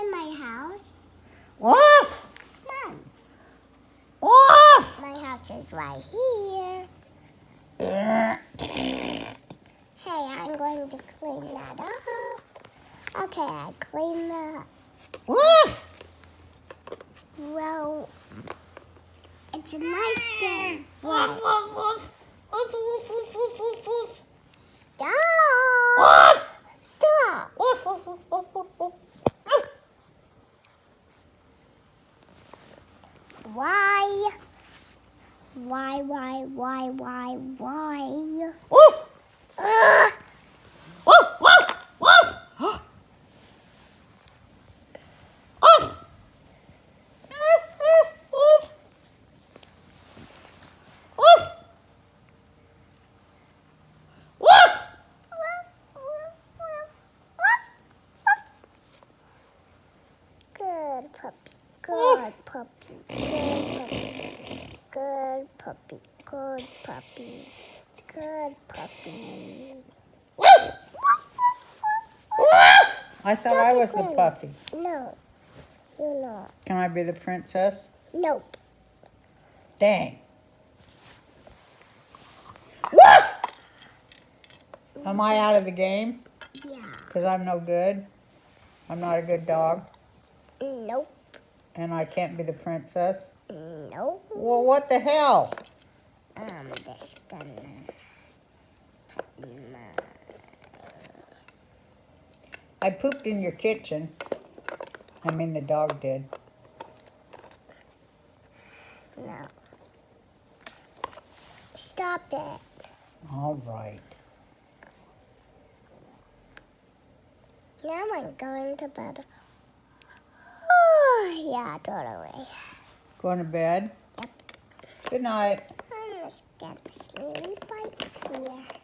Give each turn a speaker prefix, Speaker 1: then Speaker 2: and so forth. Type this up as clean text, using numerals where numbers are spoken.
Speaker 1: in my house?
Speaker 2: Woof!
Speaker 1: Mom,
Speaker 2: Woof!
Speaker 1: my house is right here. Hey, I'm going to clean that up. Okay, I cleaned that up.
Speaker 2: Woof!
Speaker 1: Well, it's a nice day.
Speaker 2: Woof, woof, woof. Woof, woof, woof, woof, woof, woof.
Speaker 1: Stop!
Speaker 2: Woof!
Speaker 1: Stop!
Speaker 2: Woof, woof, woof, woof, woof, woof.
Speaker 1: Why? Why?
Speaker 2: Woof! Woof, woof, woof. Woof!
Speaker 1: Good puppy. Good puppy. Good puppy. Good puppy. Good puppy.
Speaker 2: I thought I was the puppy.
Speaker 1: No, you're not.
Speaker 2: Can I be the princess?
Speaker 1: Nope.
Speaker 2: Dang. Woof! Am I out of the game?
Speaker 1: Yeah.
Speaker 2: Because I'm no good? I'm not a good dog?
Speaker 1: Nope.
Speaker 2: And I can't be the princess?
Speaker 1: Nope.
Speaker 2: Well, what the hell?
Speaker 1: I'm just gonna put my...
Speaker 2: I pooped in your kitchen. I mean, the dog did.
Speaker 1: No. Stop it.
Speaker 2: All right.
Speaker 1: Now I'm going to bed. Oh, yeah, totally.
Speaker 2: Going to bed?
Speaker 1: Yep.
Speaker 2: Good night.
Speaker 1: I'm just gonna sleep right here.